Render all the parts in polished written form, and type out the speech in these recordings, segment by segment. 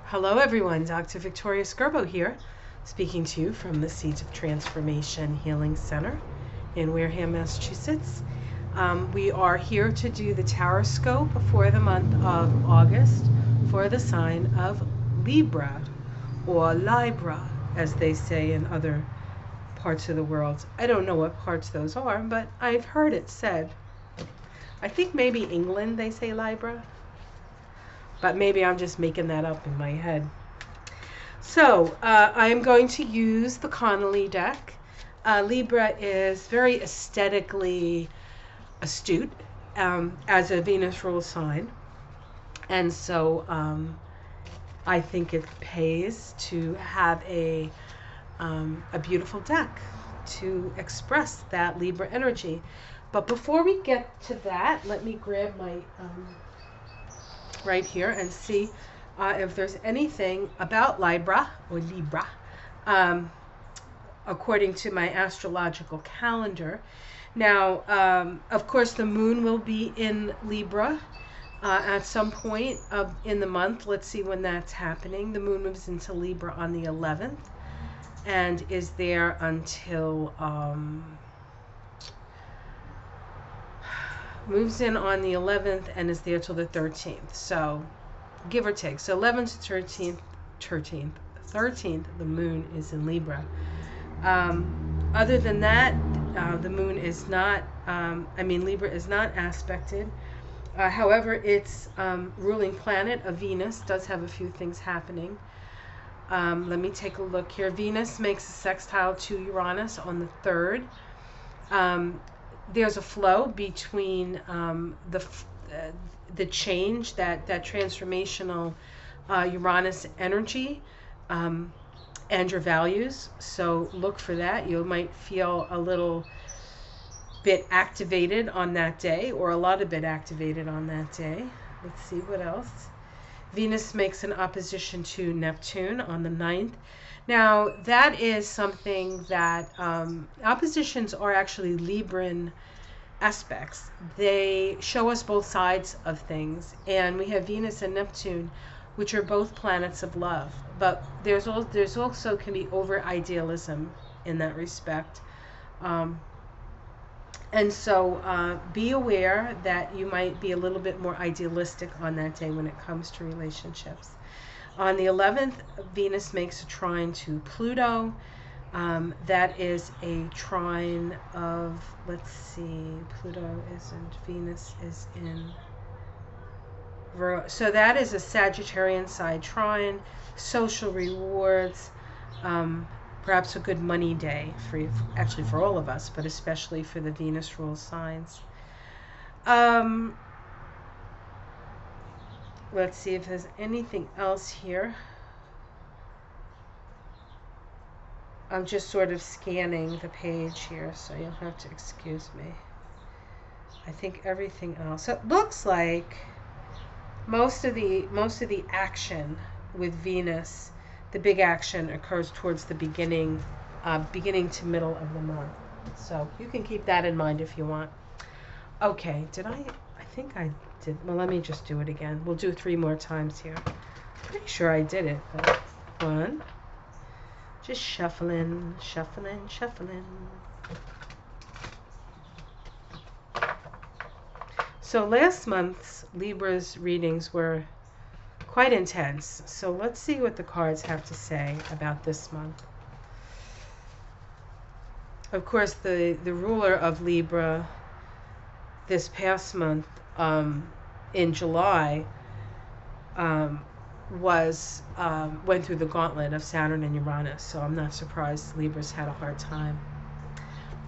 Hello everyone, Dr. Victoria Skirbo here, speaking to you from the Seeds of Transformation Healing Center in Wareham, Massachusetts. We are here to do the Tarot Scope for the month of August for the sign of Libra, or Libra, as they say in other parts of the world. I don't know what parts those are, but I've heard it said. I think maybe England they say Libra. But maybe I'm just making that up in my head. So I am going to use the Connolly deck. Libra is very aesthetically astute as a Venus rule sign. And so I think it pays to have a beautiful deck to express that Libra energy. But before we get to that, let me grab my right here and see if there's anything about Libra or Libra according to my astrological calendar. Now, of course, the moon will be in Libra at some point in the month. Let's see when that's happening. The moon moves into Libra on the 11th and is there until moves in on the 11th and is there till the 13th. So give or take. So 11th to 13th, the moon is in Libra. Other than that, the moon is not, Libra is not aspected. However, its ruling planet of Venus does have a few things happening. Let me take a look here. Venus makes a sextile to Uranus on the 3rd. There's a flow between the change, that transformational Uranus energy and your values. So look for that. You might feel a little bit activated on that day, or a lot of bit activated on that day. Let's see what else. Venus makes an opposition to Neptune on the 9th. Now, that is something that oppositions are actually Libran aspects. They show us both sides of things. And we have Venus and Neptune, which are both planets of love. But there's also can be over-idealism in that respect. And so be aware that you might be a little bit more idealistic on that day when it comes to relationships. On the 11th, Venus makes a trine to Pluto. That is a trine of, let's see, Pluto isn't, Venus is in Virgo. So that is a Sagittarian side trine, social rewards, perhaps a good money day for all of us, but especially for the Venus rule signs. Let's see if there's anything else here. I'm just sort of scanning the page here, so you'll have to excuse me. I think everything else. It looks like most of the action with Venus, the big action, occurs towards the beginning to middle of the month. So you can keep that in mind if you want. Okay, I think I did. Well, let me just do it again. We'll do 3 more times here. Pretty sure I did it, but 1. Just shuffling. So last month's Libra's readings were quite intense. So let's see what the cards have to say about this month. Of course, the ruler of Libra this past month, in July, went through the gauntlet of Saturn and Uranus, so I'm not surprised Libra's had a hard time.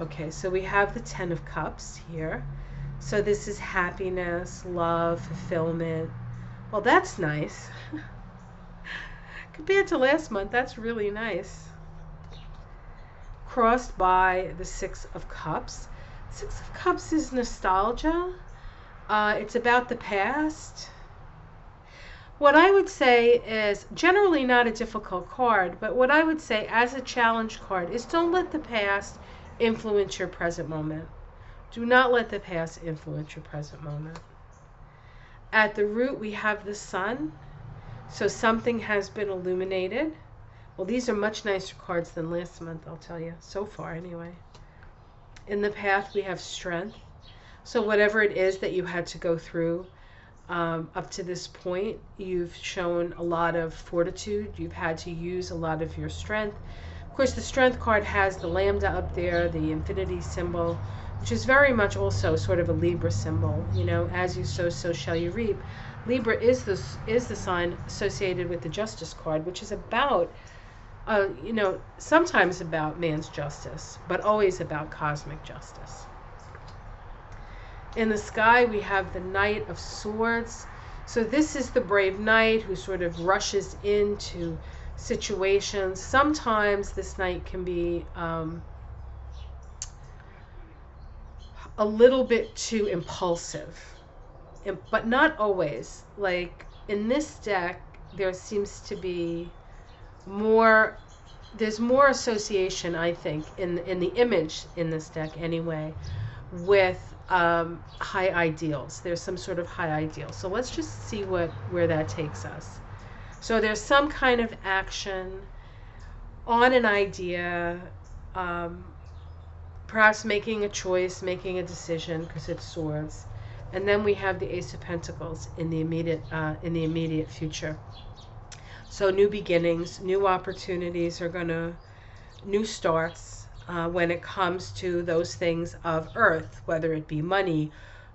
Okay, so we have the 10 of Cups here. So this is happiness, love, fulfillment. Well, that's nice. Compared to last month, that's really nice. Crossed by the 6 of Cups. 6 of Cups is nostalgia. It's about the past. What I would say is, generally not a difficult card, but what I would say as a challenge card is don't let the past influence your present moment. Do not let the past influence your present moment. At the root, we have the Sun. So something has been illuminated. Well, these are much nicer cards than last month, I'll tell you, so far anyway. In the path, we have strength. So whatever it is that you had to go through up to this point, you've shown a lot of fortitude. You've had to use a lot of your strength. Of course, the strength card has the lambda up there, the infinity symbol, which is very much also sort of a Libra symbol. You know, as you sow, so shall you reap. Libra is the sign associated with the justice card, which is about, you know, sometimes about man's justice, but always about cosmic justice. In the sky, we have the Knight of Swords. So this is the brave knight who sort of rushes into situations. Sometimes this knight can be a little bit too impulsive, but not always. Like in this deck, there seems to be more, there's more association, I think, in the image in this deck anyway, with high ideals. There's some sort of high ideal. So let's just see where that takes us. So there's some kind of action on an idea, perhaps making a choice, making a decision, because it's swords. And then we have the Ace of Pentacles in the immediate future. So new beginnings, new opportunities are new starts when it comes to those things of earth, whether it be money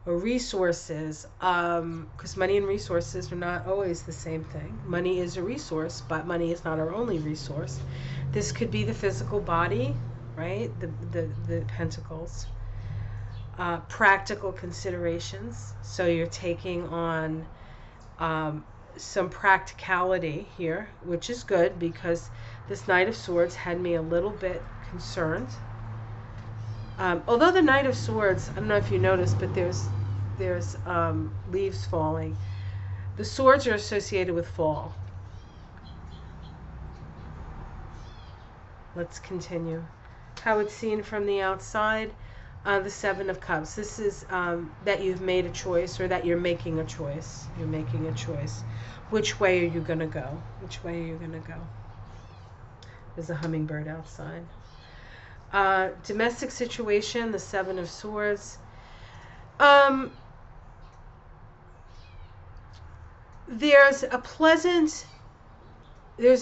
or resources, because money and resources are not always the same thing. Money is a resource, but money is not our only resource. This could be the physical body, right? The pentacles. Practical considerations. So you're taking on some practicality here, which is good, because this Knight of Swords had me a little bit concerned. Although the Knight of Swords, I don't know if you noticed, but there's leaves falling. The swords are associated with fall. Let's continue. How it's seen from the outside. The Seven of Cups. This is that you've made a choice, or that you're making a choice. You're making a choice. Which way are you going to go? Which way are you going to go? There's a hummingbird outside. Domestic situation, the Seven of Swords. There's a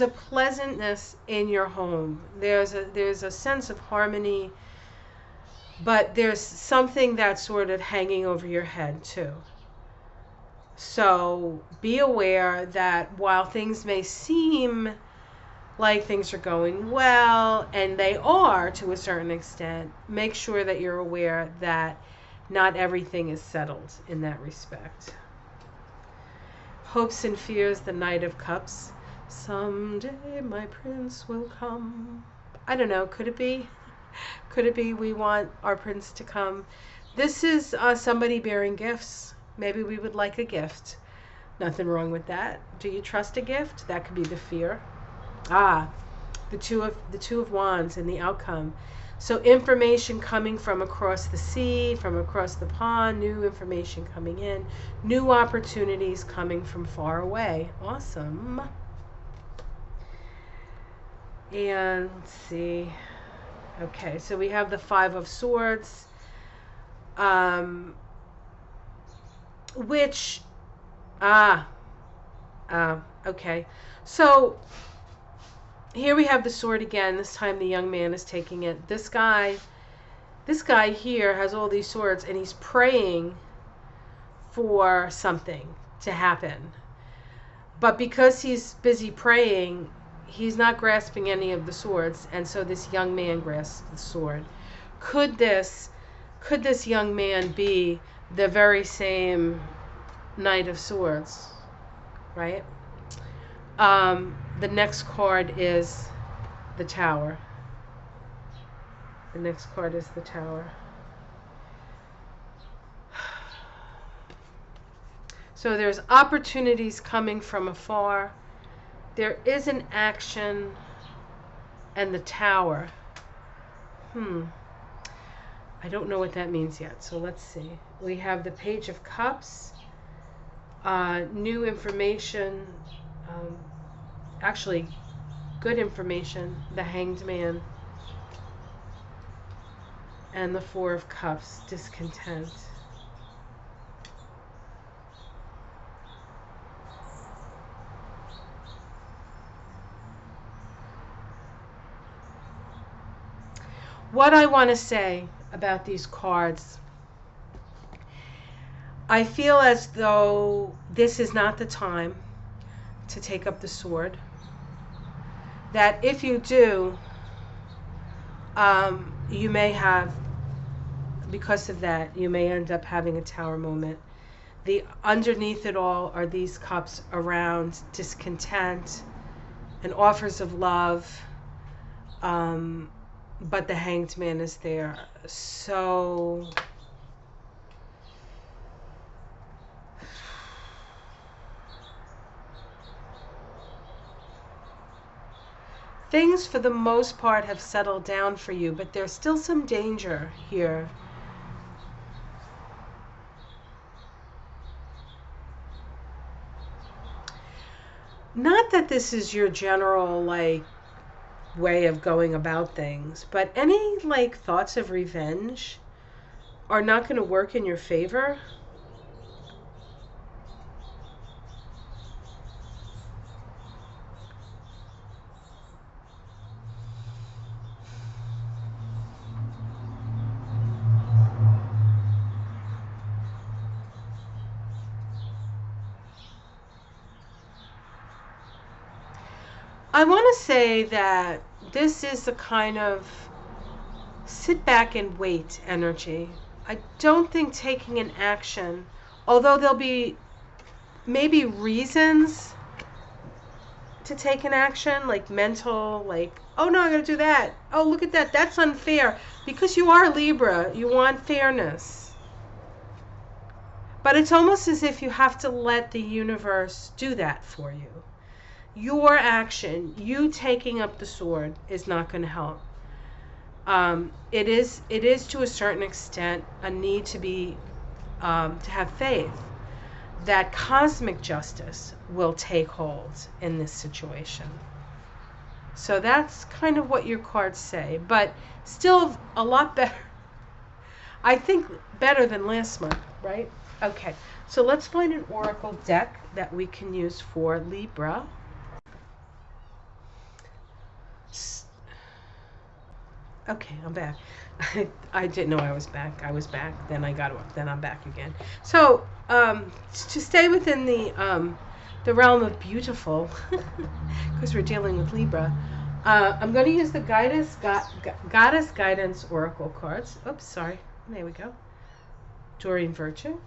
pleasantness in your home. There's a sense of harmony, but there's something that's sort of hanging over your head too. So be aware that while things may seem like things are going well, and they are to a certain extent, make sure that you're aware that not everything is settled in that respect. Hopes and fears, the Knight of Cups. Someday my prince will come. I don't know, could it be? Could it be we want our prince to come? This is somebody bearing gifts. Maybe we would like a gift. Nothing wrong with that. Do you trust a gift? That could be the fear. The two of Wands and the outcome. So information coming from across the sea, from across the pond, new information coming in, new opportunities coming from far away. Awesome. And let's see. Okay, so we have the Five of Swords, which, okay. So here we have the sword again. This time the young man is taking it. This guy here has all these swords, and he's praying for something to happen. But because he's busy praying, he's not grasping any of the swords, and so this young man grasps the sword. Could this young man be the very same Knight of Swords, right? The next card is the Tower. The next card is the Tower. So there's opportunities coming from afar. There is an action, and the Tower. I don't know what that means yet, so let's see. We have the Page of Cups, new information, um, actually good information, the Hanged Man, and the Four of Cups, discontent. What I want to say about these cards, I feel as though this is not the time to take up the sword. That if you do, you may have, because of that, you may end up having a tower moment. The underneath it all are these cups around discontent and offers of love, but the Hanged Man is there. So things for the most part have settled down for you, but there's still some danger here. Not that this is your general way of going about things, but any thoughts of revenge are not going to work in your favor. I want to say that this is the kind of sit back and wait energy. I don't think taking an action, although there'll be maybe reasons to take an action, mental, oh no, I gotta do that. Oh, look at that. That's unfair. Because you are Libra, you want fairness. But it's almost as if you have to let the universe do that for you. Your action, you taking up the sword, is not going to help. It is to a certain extent a need to be to have faith that cosmic justice will take hold in this situation. So that's kind of what your cards say, but still a lot better. I think better than last month, right? Okay, so let's find an oracle deck that we can use for Libra. Okay, I'm back. I didn't know I was back. I was back, then I got off, then I'm back again. So, to stay within the realm of beautiful, because we're dealing with Libra, I'm going to use the Goddess Guidance Oracle cards. Oops, sorry. There we go. Doreen Virtue.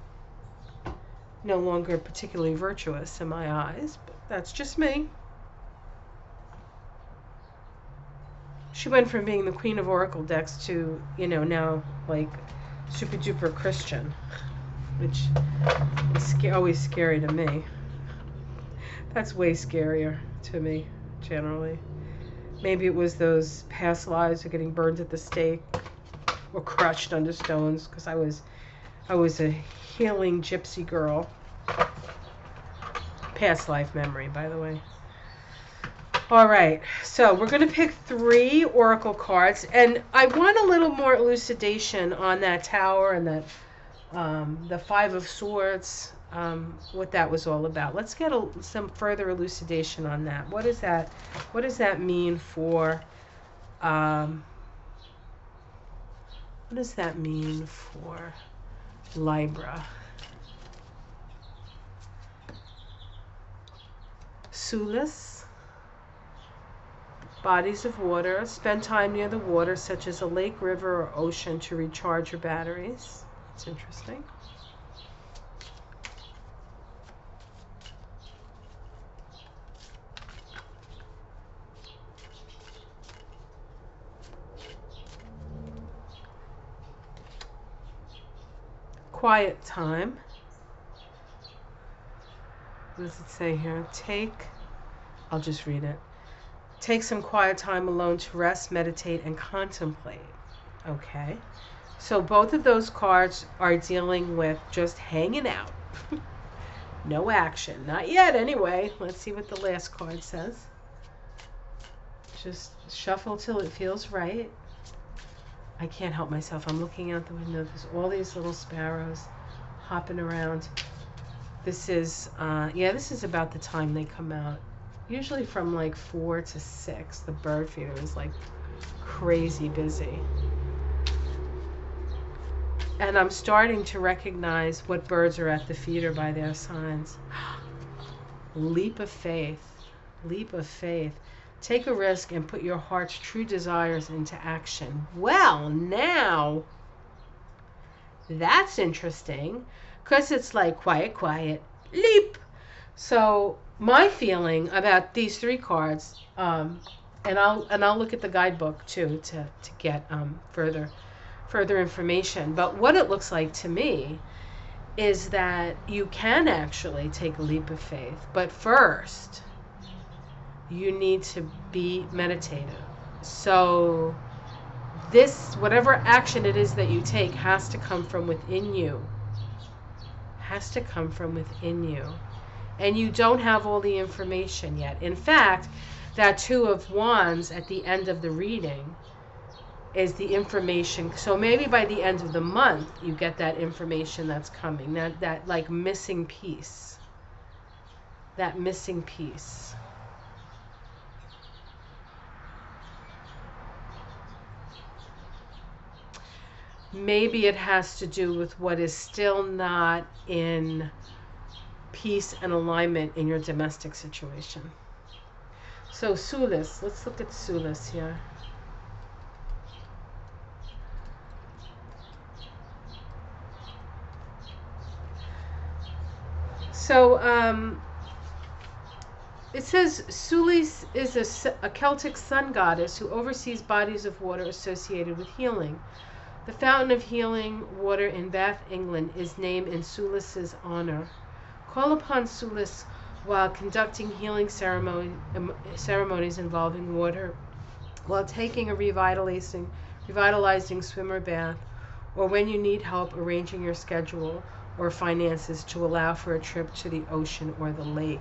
No longer particularly virtuous in my eyes, but that's just me. She went from being the queen of oracle decks to, now super duper Christian, which is always scary to me. That's way scarier to me, generally. Maybe it was those past lives of getting burned at the stake or crushed under stones, because I was a healing gypsy girl. Past life memory, by the way. All right, so we're going to pick 3 oracle cards, and I want a little more elucidation on that tower and that the 5 of Swords, what that was all about. Let's get some further elucidation on that. What is that? What does that mean for? What does that mean for Libra? Solace. Bodies of water. Spend time near the water, such as a lake, river, or ocean, to recharge your batteries. That's interesting. Quiet time. What does it say here? I'll just read it. Take some quiet time alone to rest, meditate, and contemplate. Okay. So both of those cards are dealing with just hanging out. No action. Not yet, anyway. Let's see what the last card says. Just shuffle till it feels right. I can't help myself. I'm looking out the window. There's all these little sparrows hopping around. This is, this is about the time they come out. Usually from like 4 to 6. The bird feeder is like crazy busy. And I'm starting to recognize what birds are at the feeder by their signs. Leap of faith. Leap of faith. Take a risk and put your heart's true desires into action. Well, now, that's interesting. Because it's like, quiet, quiet, leap. So, my feeling about these 3 cards, and I'll look at the guidebook too to get further information. But what it looks like to me is that you can actually take a leap of faith, but first you need to be meditative. So this, whatever action it is that you take, has to come from within you. Has to come from within you. And you don't have all the information yet. In fact, that 2 of Wands at the end of the reading is the information. So maybe by the end of the month, you get that information that's coming. That like missing piece. That missing piece. Maybe it has to do with what is still not in peace and alignment in your domestic situation. So Sulis, let's look at Sulis here. So it says Sulis is a Celtic sun goddess who oversees bodies of water associated with healing. The fountain of healing water in Bath, England is named in Sulis's honor. Call upon Sulis while conducting healing ceremonies involving water, while taking a revitalizing swim or bath, or when you need help arranging your schedule or finances to allow for a trip to the ocean or the lake.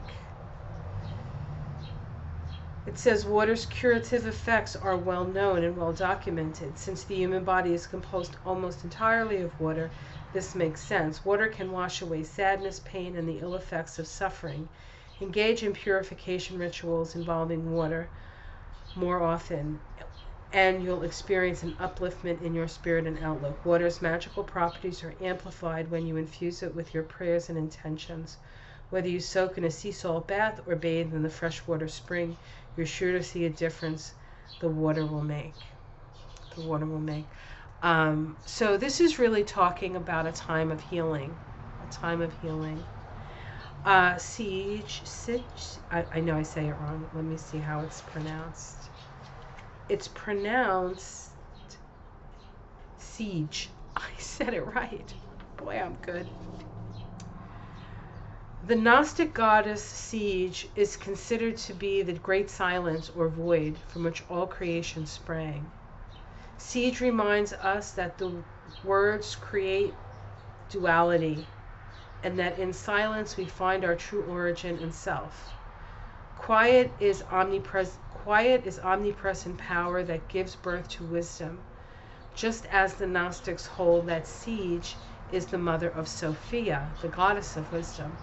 It says water's curative effects are well known and well documented. Since the human body is composed almost entirely of water, this makes sense. Water can wash away sadness, pain, and the ill effects of suffering. Engage in purification rituals involving water more often, and you'll experience an upliftment in your spirit and outlook. Water's magical properties are amplified when you infuse it with your prayers and intentions. Whether you soak in a sea salt bath or bathe in the freshwater spring, you're sure to see a difference the water will make. The water will make. So this is really talking about a time of healing. A time of healing. Siege. I know I say it wrong. Let me see how it's pronounced. It's pronounced siege. I said it right. Boy, I'm good. The Gnostic goddess Siege is considered to be the great silence or void from which all creation sprang. Siege reminds us that the words create duality, and that in silence we find our true origin and self. Quiet is omnipresent power that gives birth to wisdom, just as the Gnostics hold that Siege is the mother of Sophia, the goddess of wisdom.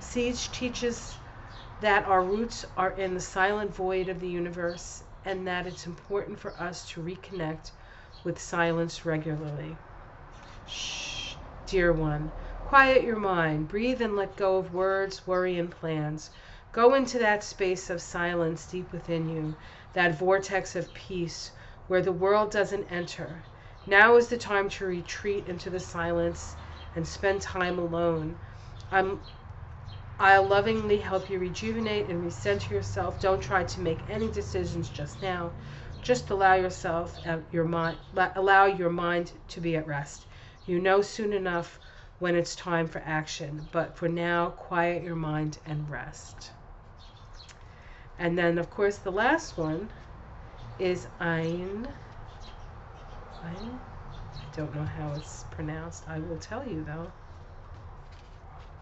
Siege teaches that our roots are in the silent void of the universe, and that it's important for us to reconnect with silence regularly. Shh, dear one, quiet your mind, breathe and let go of words, worry, and plans. Go into that space of silence deep within you, that vortex of peace where the world doesn't enter. Now is the time to retreat into the silence and spend time alone. I'll lovingly help you rejuvenate and recenter yourself. Don't try to make any decisions just now. Just allow your mind to be at rest. You know soon enough when it's time for action, but for now, quiet your mind and rest. And then, of course, the last one is Ein. I don't know how it's pronounced. I will tell you, though.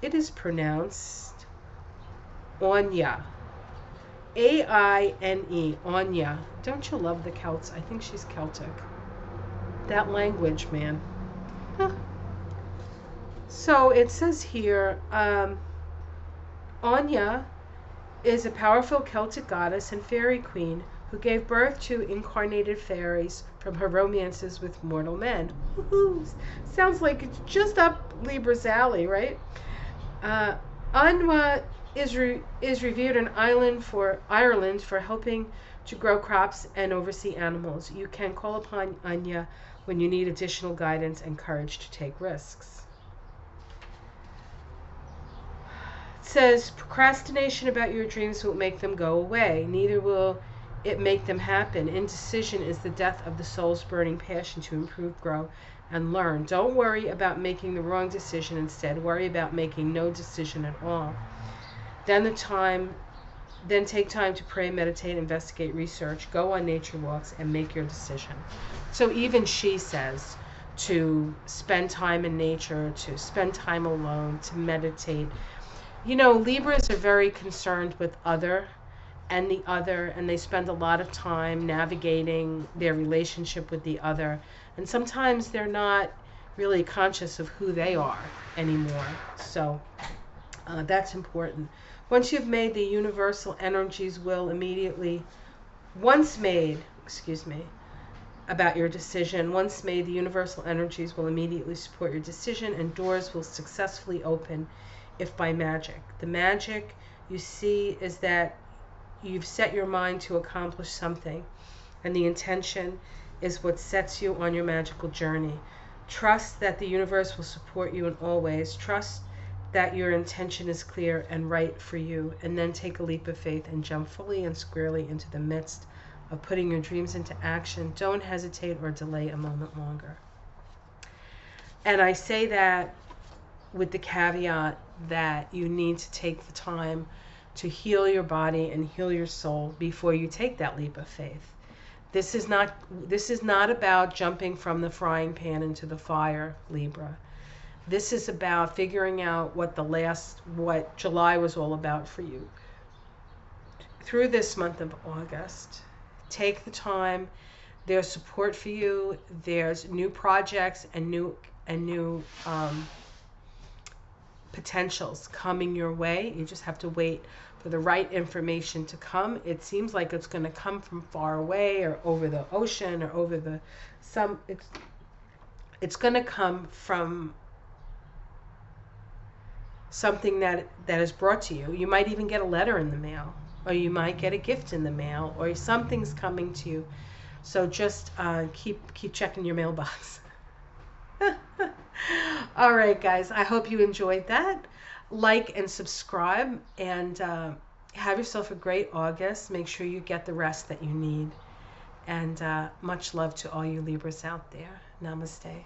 It is pronounced Anya. A-I-N-E, Anya. Don't you love the Celts? I think she's Celtic. That language, man. Huh. So it says here, Anya is a powerful Celtic goddess and fairy queen who gave birth to incarnated fairies from her romances with mortal men. Woo-hoo. Sounds like it's just up Libra's alley, right? Anwa is revered in Ireland for helping to grow crops and oversee animals. You can call upon Anya when you need additional guidance and courage to take risks. It says procrastination about your dreams won't make them go away. Neither will it make them happen. Indecision is the death of the soul's burning passion to improve, grow, and learn. Don't worry about making the wrong decision. Instead, worry about making no decision at all. Then take time to pray, meditate, investigate, research, go on nature walks, and make your decision. So even she says to spend time in nature, to spend time alone, to meditate. You know, Libras are very concerned with and the other, and they spend a lot of time navigating their relationship with the other. And sometimes they're not really conscious of who they are anymore. So that's important. Once you've made, the universal energies will immediately, about your decision, once made, the universal energies will immediately support your decision, and doors will successfully open if by magic. The magic you see is that you've set your mind to accomplish something, and the intention is what sets you on your magical journey. Trust that the universe will support you in all ways. Trust that your intention is clear and right for you, and then take a leap of faith and jump fully and squarely into the midst of putting your dreams into action. Don't hesitate or delay a moment longer. And I say that with the caveat that you need to take the time to heal your body and heal your soul before you take that leap of faith. This is not about jumping from the frying pan into the fire, Libra. This is about figuring out what July was all about for you. Through this month of August, take the time. There's support for you. There's new projects and new potentials coming your way. You just have to wait for the right information to come. It seems like it's going to come from far away or over the ocean or over the it's going to come from something that is brought to you. You might even get a letter in the mail, or you might get a gift in the mail, or something's coming to you. So just keep checking your mailbox. All right, guys, I hope you enjoyed that. Like and subscribe, and have yourself a great August. Make sure you get the rest that you need. And much love to all you Libras out there. Namaste.